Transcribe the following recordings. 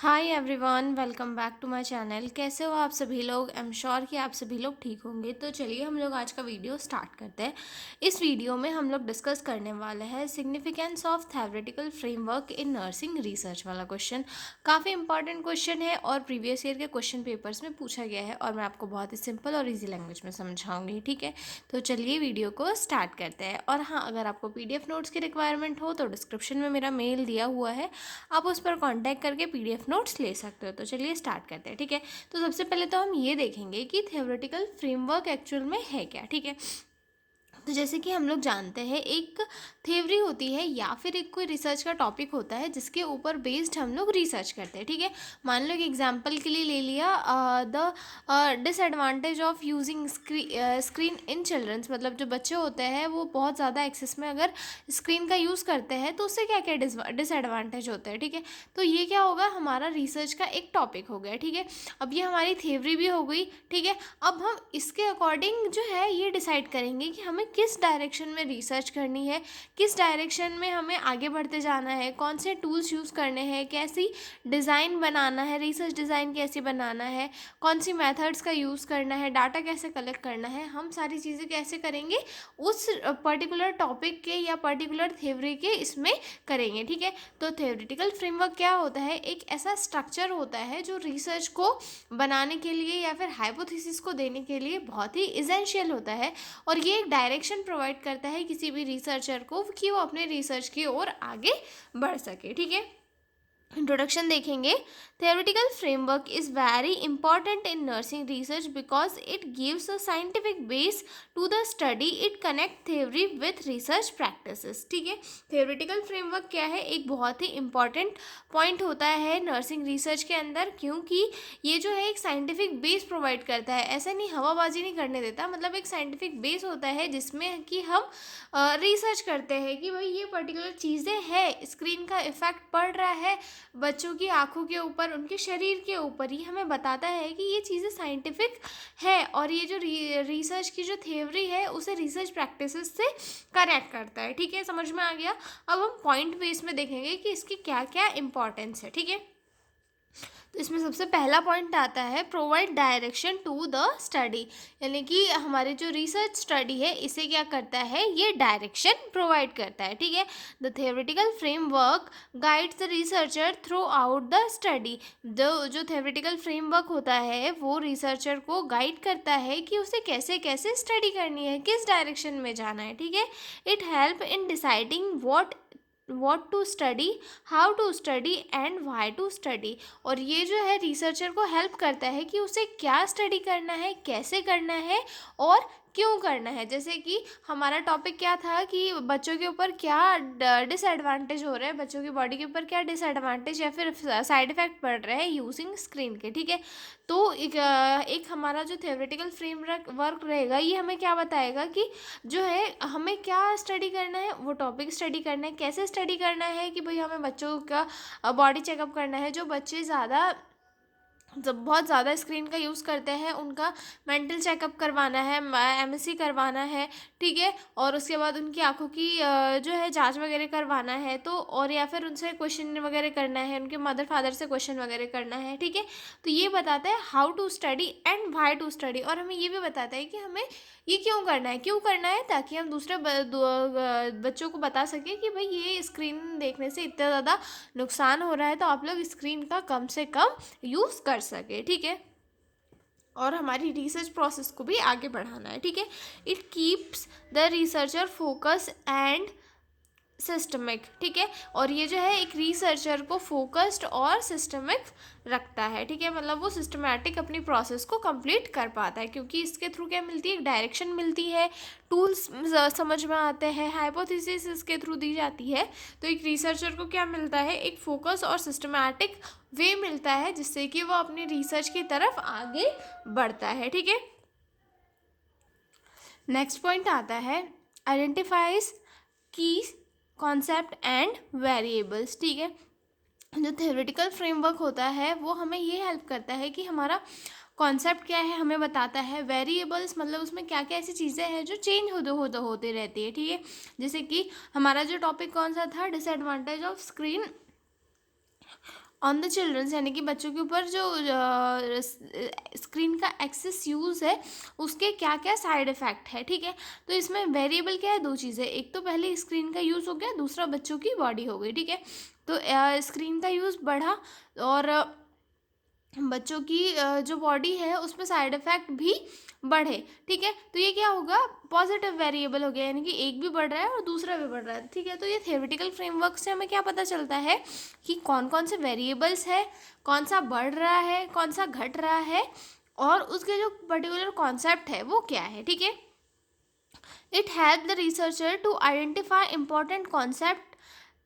Hi everyone, welcome back to my channel. कैसे हो आप सभी लोग? आई एम श्योर कि आप सभी लोग ठीक होंगे। तो चलिए हम लोग आज का वीडियो स्टार्ट करते हैं। इस वीडियो में हम लोग डिस्कस करने वाले हैं significance of theoretical framework in nursing research वाला क्वेश्चन। काफ़ी इंपॉर्टेंट क्वेश्चन है और प्रीवियस ईयर के क्वेश्चन पेपर्स में पूछा गया है और मैं आपको बहुत ही सिंपल और ईजी लैंग्वेज में समझाऊंगी। ठीक है, तो चलिए वीडियो को स्टार्ट करते हैं। और हाँ, अगर आपको PDF नोट्स की रिक्वायरमेंट हो तो डिस्क्रिप्शन में मेरा मेल दिया हुआ है, आप उस पर कांटेक्ट करके PDF नोट्स ले सकते हो। तो चलिए स्टार्ट करते हैं। ठीक है, तो सबसे पहले तो हम ये देखेंगे कि थ्योरेटिकल फ्रेमवर्क एक्चुअल में है क्या। ठीक है, तो जैसे कि हम लोग जानते हैं, एक थ्योरी होती है या फिर एक कोई रिसर्च का टॉपिक होता है जिसके ऊपर बेस्ड हम लोग रिसर्च करते हैं। ठीक है, मान लो कि एग्जांपल के लिए ले लिया the disadvantage of using screen in childrens. मतलब जो बच्चे होते हैं वो बहुत ज़्यादा एक्सेस में अगर स्क्रीन का यूज़ करते हैं तो उससे क्या क्या डिसएडवांटेज होते हैं। ठीक है, तो ये क्या होगा, हमारा रिसर्च का एक टॉपिक हो गया। ठीक है, अब ये हमारी थ्योरी भी हो गई। ठीक है, अब हम इसके अकॉर्डिंग जो है ये डिसाइड करेंगे कि हमें किस डायरेक्शन में रिसर्च करनी है, किस डायरेक्शन में हमें आगे बढ़ते जाना है, कौन से टूल्स यूज़ करने हैं, कैसी डिज़ाइन बनाना है, रिसर्च डिज़ाइन कैसे बनाना है, कौन सी मेथड्स का यूज़ करना है, डाटा कैसे कलेक्ट करना है, हम सारी चीज़ें कैसे करेंगे उस पर्टिकुलर टॉपिक के या पर्टिकुलर थ्योरी के इसमें करेंगे। ठीक है, तो थ्योरेटिकल फ्रेमवर्क क्या होता है, एक ऐसा स्ट्रक्चर होता है जो रिसर्च को बनाने के लिए या फिर हाइपोथेसिस को देने के लिए बहुत ही इसेंशियल होता है। और ये एक डायरेक्शन प्रोवाइड करता है किसी भी रिसर्चर को कि वो अपने रिसर्च की ओर आगे बढ़ सके। ठीक है, इंट्रोडक्शन देखेंगे। theoretical framework is very important in nursing research because it gives a scientific base to the study. It connect theory with research practices. ठीक है, theoretical framework क्या है, एक बहुत ही important point होता है नर्सिंग रिसर्च के अंदर, क्योंकि ये जो है एक साइंटिफिक बेस प्रोवाइड करता है। ऐसा नहीं, हवाबाजी नहीं करने देता। मतलब एक साइंटिफिक बेस होता है जिसमें कि हम रिसर्च करते हैं कि भाई ये पर्टिकुलर चीज़ें है, स्क्रीन का इफेक्ट पड़ रहा है बच्चों की आंखों के ऊपर, उनके शरीर के ऊपर। ये हमें बताता है कि ये चीज़ें साइंटिफिक है और ये जो रिसर्च की जो थ्योरी है उसे रिसर्च प्रैक्टिसेस से कनेक्ट करता है। ठीक है, समझ में आ गया। अब हम पॉइंट बेस में देखेंगे कि इसकी क्या क्या इंपॉर्टेंस है। ठीक है, तो इसमें सबसे पहला पॉइंट आता है provide direction to the study. यानी कि हमारे जो रिसर्च स्टडी है इसे क्या करता है, ये डायरेक्शन प्रोवाइड करता है। ठीक है, the theoretical framework guides the researcher through out the study. जो थ्योरेटिकल फ्रेमवर्क होता है वो रिसर्चर को गाइड करता है कि उसे कैसे कैसे स्टडी करनी है, किस डायरेक्शन में जाना है। ठीक है, it help in deciding what to study, how to study and why to study। और ये जो है रिसर्चर को हेल्प करता है कि उसे क्या स्टडी करना है, कैसे करना है और क्यों करना है। जैसे कि हमारा टॉपिक क्या था कि बच्चों के ऊपर क्या डिसएडवांटेज हो रहे हैं, बच्चों की बॉडी के ऊपर क्या डिसएडवांटेज या फिर साइड इफेक्ट पड़ रहे हैं यूजिंग स्क्रीन के। ठीक है, तो एक हमारा जो थ्योरेटिकल फ्रेमवर्क रहेगा ये हमें क्या बताएगा कि जो है हमें क्या स्टडी करना है, वो टॉपिक स्टडी करना है, कैसे स्टडी करना है कि भाई हमें बच्चों का बॉडी चेकअप करना है। जो बच्चे ज़्यादा जब बहुत ज़्यादा स्क्रीन का यूज़ करते हैं उनका मेंटल चेकअप करवाना है, MSc करवाना है। ठीक है, और उसके बाद उनकी आंखों की जो है जांच वगैरह करवाना है, तो और या फिर उनसे क्वेश्चन वगैरह करना है, उनके मदर फादर से क्वेश्चन वगैरह करना है। ठीक है, तो ये बताता है how to study and why to study. और हमें ये भी बताता है कि हमें ये क्यों करना है, ताकि हम दूसरे बच्चों को बता सकें कि भाई ये स्क्रीन देखने से इतना ज़्यादा नुकसान हो रहा है, तो आप लोग स्क्रीन का कम से कम यूज़ कर सके। ठीक है, और हमारी रिसर्च प्रोसेस को भी आगे बढ़ाना है। ठीक है, it keeps the researcher focus and systemic. ठीक है, और ये जो है एक रिसर्चर को फोकस्ड और सिस्टमिक रखता है। ठीक है, मतलब वो सिस्टमैटिक अपनी प्रोसेस को कंप्लीट कर पाता है, क्योंकि इसके थ्रू क्या मिलती है, एक डायरेक्शन मिलती है, टूल्स समझ में आते हैं, हाइपोथेसिस इसके थ्रू दी जाती है। तो एक रिसर्चर को क्या मिलता है, एक फोकस और सिस्टमैटिक वे मिलता है जिससे कि वो अपनी रिसर्च की तरफ आगे बढ़ता है। ठीक है, नेक्स्ट पॉइंट आता है आइडेंटिफाइज की कॉन्सेप्ट एंड वेरिएबल्स। ठीक है, जो थ्योरेटिकल फ्रेमवर्क होता है वो हमें ये हेल्प करता है कि हमारा कॉन्सेप्ट क्या है हमें बताता है, वेरिएबल्स मतलब उसमें क्या क्या ऐसी चीज़ें हैं जो चेंज होते रहती है। ठीक है, जैसे कि हमारा जो टॉपिक कौन सा था, disadvantage of screen on the childrens, यानी कि बच्चों के ऊपर जो स्क्रीन का एक्सेस यूज़ है उसके क्या क्या साइड इफ़ेक्ट है, ठीक है। तो इसमें वेरिएबल क्या है, दो चीज़ें, एक तो पहले स्क्रीन का यूज़ हो गया, दूसरा बच्चों की बॉडी हो गई, ठीक है। तो स्क्रीन का यूज़ बढ़ा और बच्चों की जो बॉडी है उसमें साइड इफ़ेक्ट भी बढ़े, ठीक है। तो ये क्या होगा, पॉजिटिव वेरिएबल हो गया, यानी कि एक भी बढ़ रहा है और दूसरा भी बढ़ रहा है, ठीक है। तो ये थ्योरेटिकल फ्रेमवर्क से हमें क्या पता चलता है कि कौन कौन से वेरिएबल्स है, कौन सा बढ़ रहा है, कौन सा घट रहा है, और उसके जो पर्टिकुलर कॉन्सेप्ट है वो क्या है, ठीक है। It help the researcher to identify important concept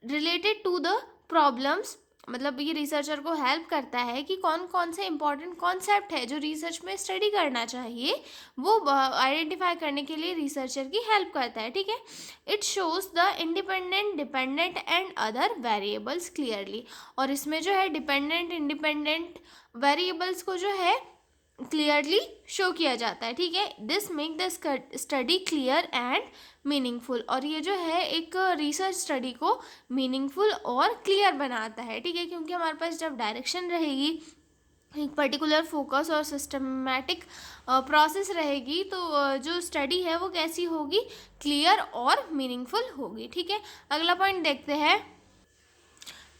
related to the problems, मतलब ये रिसर्चर को हेल्प करता है कि कौन कौन से इंपॉर्टेंट कॉन्सेप्ट है जो रिसर्च में स्टडी करना चाहिए, वो आइडेंटिफाई करने के लिए रिसर्चर की हेल्प करता है, ठीक है। It shows the independent, dependent and other variables clearly, और इसमें जो है डिपेंडेंट, इंडिपेंडेंट वेरिएबल्स को जो है क्लियरली शो किया जाता है, ठीक है। This make the study clear and meaningful, और ये जो है एक रिसर्च स्टडी को मीनिंगफुल और क्लियर बनाता है, ठीक है, क्योंकि हमारे पास जब डायरेक्शन रहेगी, एक पर्टिकुलर फोकस और सिस्टमैटिक प्रोसेस रहेगी, तो जो स्टडी है वो कैसी होगी, क्लियर और मीनिंगफुल होगी, ठीक है। अगला पॉइंट देखते हैं,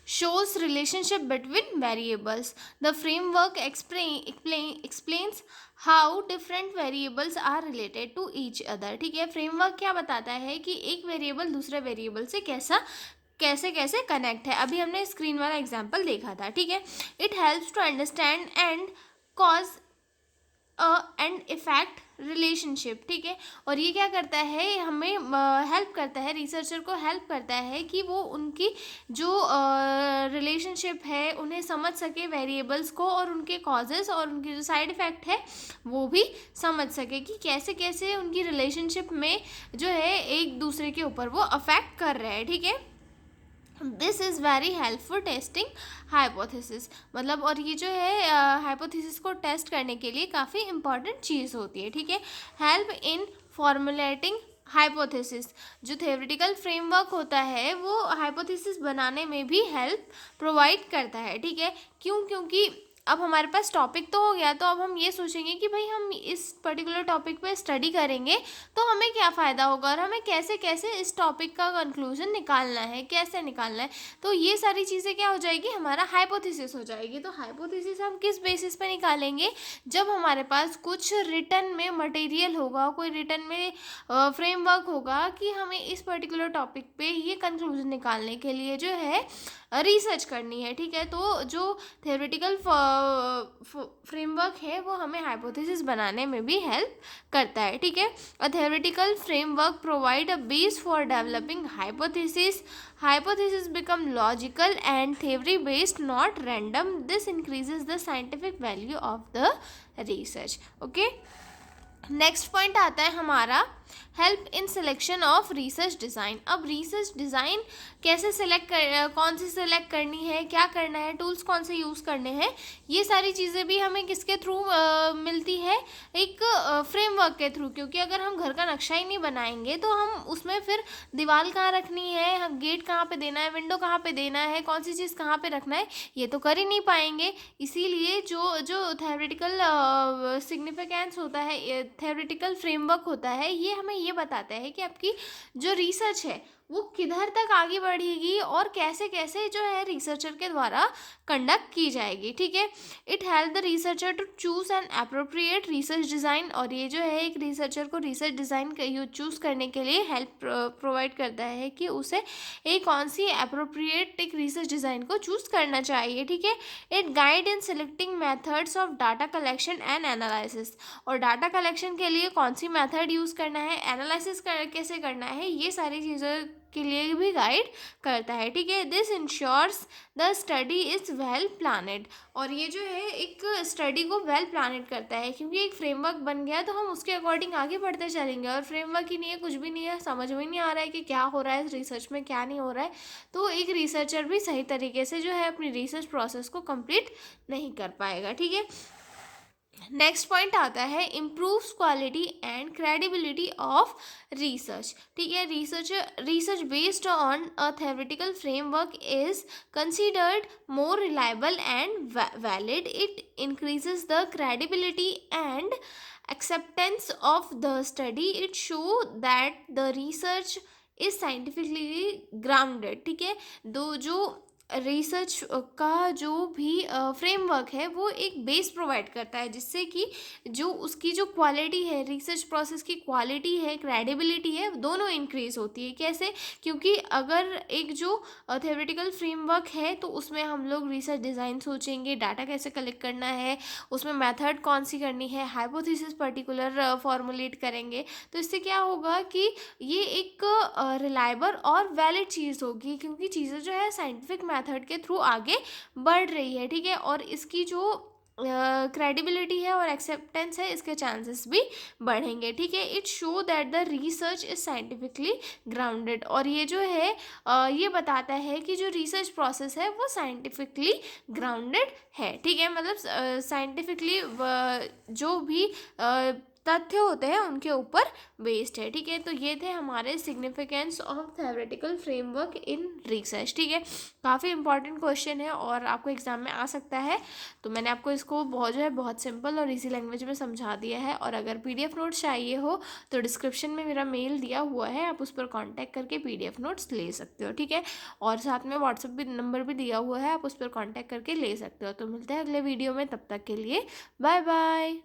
shows relationship between variables. The framework explains how different variables are related to each other, ठीक है। फ्रेमवर्क क्या बताता है कि एक वेरिएबल दूसरे वेरिएबल से कैसे कैसे कनेक्ट है, अभी हमने स्क्रीन वाला एग्जांपल देखा था, ठीक है। It helps to understand and cause and effect relationship, ठीक है। और ये क्या करता है, हमें हेल्प करता है, रिसर्चर को हेल्प करता है कि वो उनकी जो रिलेशनशिप है उन्हें समझ सके, वेरिएबल्स को, और उनके कॉजेस और उनके जो साइड इफ़ेक्ट है वो भी समझ सके कि कैसे कैसे उनकी रिलेशनशिप में जो है एक दूसरे के ऊपर वो अफेक्ट कर रहे हैं, ठीक है। This is very helpful testing hypothesis, मतलब और ये जो है हाइपोथेसिस को टेस्ट करने के लिए काफ़ी इंपॉर्टेंट चीज़ होती है, ठीक है। हेल्प इन फॉर्मुलेटिंग हाइपोथेसिस, जो थ्योरेटिकल फ्रेमवर्क होता है वो हाइपोथेसिस बनाने में भी हेल्प प्रोवाइड करता है, ठीक है। क्योंकि अब हमारे पास टॉपिक तो हो गया, तो अब हम ये सोचेंगे कि भाई हम इस पर्टिकुलर टॉपिक पे स्टडी करेंगे तो हमें क्या फ़ायदा होगा और हमें कैसे कैसे इस टॉपिक का कंक्लूजन निकालना है, कैसे निकालना है। तो ये सारी चीज़ें क्या हो जाएगी, हमारा हाइपोथेसिस हो जाएगी। तो हाइपोथेसिस हम किस बेसिस पे निकालेंगे, जब हमारे पास कुछ रिटन में मटेरियल होगा, कोई रिटन में फ्रेमवर्क होगा कि हमें इस पर्टिकुलर टॉपिक पे ये कंक्लूजन निकालने के लिए जो है रिसर्च करनी है, ठीक है। तो जो थ्योरेटिकल फ्रेमवर्क है वो हमें हाइपोथेसिस बनाने में भी हेल्प करता है, ठीक है। A theoretical framework provide a base for developing hypothesis, hypothesis become logical and theory based, not random, this increases the scientific value of the research, okay. Next point आता है हमारा, help in selection of research design. अब research design कैसे कौन सी select करनी है, क्या करना है, टूल्स कौन से यूज़ करने हैं, ये सारी चीज़ें भी हमें किसके थ्रू मिलती है, एक फ्रेमवर्क के थ्रू। क्योंकि अगर हम घर का नक्शा ही नहीं बनाएंगे तो हम उसमें फिर दीवार कहाँ रखनी है, हम गेट कहाँ पे देना है, विंडो कहाँ पे देना है, कौन सी चीज़ कहाँ पे रखना है, ये तो कर ही नहीं पाएंगे। इसीलिए जो जो थ्योरेटिकल सिग्निफिकेंस होता है, थ्योरेटिकल फ्रेमवर्क होता है, ये हमें ये बताता है कि आपकी जो रिसर्च है वो किधर तक आगे बढ़ेगी और कैसे कैसे जो है रिसर्चर के द्वारा कंडक्ट की जाएगी, ठीक है। It help the researcher to choose an appropriate research design, और ये जो है एक रिसर्चर को रिसर्च डिज़ाइन चूज़ करने के लिए हेल्प प्रोवाइड करता है कि उसे एक कौन सी अप्रोप्रिएट एक रिसर्च डिज़ाइन को चूज़ करना चाहिए, ठीक है। It guide in selecting methods of data collection and analysis, और डाटा कलेक्शन के लिए कौन सी मेथड यूज़ करना है, एनालिसिस कैसे करना है, ये सारी चीज़ों के लिए भी गाइड करता है, ठीक है। This ensures the study is well planned, और ये जो है एक स्टडी को वेल प्लानड करता है, क्योंकि एक फ्रेमवर्क बन गया तो हम उसके अकॉर्डिंग आगे बढ़ते चलेंगे। और फ्रेमवर्क ही नहीं है, कुछ भी नहीं है, समझ में नहीं आ रहा है कि क्या हो रहा है इस रिसर्च में, क्या नहीं हो रहा है, तो एक रिसर्चर भी सही तरीके से जो है अपनी रिसर्च प्रोसेस को कंप्लीट नहीं कर पाएगा, ठीक है। नेक्स्ट पॉइंट आता है improves quality and credibility of research. ठीक है, research based on a theoretical framework is considered more reliable and valid. It increases the credibility and acceptance of the study. It show that the research is scientifically grounded। ठीक है, दो जो research का जो भी framework है वो एक बेस प्रोवाइड करता है, जिससे कि जो उसकी जो क्वालिटी है, रिसर्च प्रोसेस की क्वालिटी है, क्रेडिबिलिटी है, दोनों इंक्रीज होती है। कैसे? क्योंकि अगर एक जो थ्योरेटिकल फ्रेमवर्क है तो उसमें हम लोग रिसर्च डिज़ाइन सोचेंगे, डाटा कैसे कलेक्ट करना है, उसमें मेथड कौन सी करनी है, हाइपोथेसिस पर्टिकुलर फॉर्मुलेट करेंगे। तो इससे क्या होगा कि ये एक रिलायबल और वैलिड चीज़ होगी, क्योंकि चीज़ें जो है साइंटिफिक मेथड के थ्रू आगे बढ़ रही है। ठीक है, और इसकी जो क्रेडिबिलिटी है और एक्सेप्टेंस है, इसके चांसेस भी बढ़ेंगे। ठीक है, it show that the research is scientifically grounded. और ये जो है ये बताता है कि जो रिसर्च प्रोसेस है वो साइंटिफिकली ग्राउंडेड है। ठीक है, मतलब साइंटिफिकली जो भी तथ्य होते हैं उनके ऊपर बेस्ड है। ठीक है, तो ये थे हमारे significance of theoretical framework in research. ठीक है, काफ़ी इंपॉर्टेंट क्वेश्चन है और आपको एग्जाम में आ सकता है। तो मैंने आपको इसको बहुत जो है बहुत सिंपल और इजी लैंग्वेज में समझा दिया है। और अगर पीडीएफ नोट्स चाहिए हो तो डिस्क्रिप्शन में मेरा मेल दिया हुआ है, आप उस पर कॉन्टैक्ट करके पीडीएफ नोट्स ले सकते हो। ठीक है, और साथ में व्हाट्सएप भी नंबर भी दिया हुआ है, आप उस पर कॉन्टैक्ट करके ले सकते हो। तो मिलते हैं अगले वीडियो में, तब तक के लिए बाय बाय।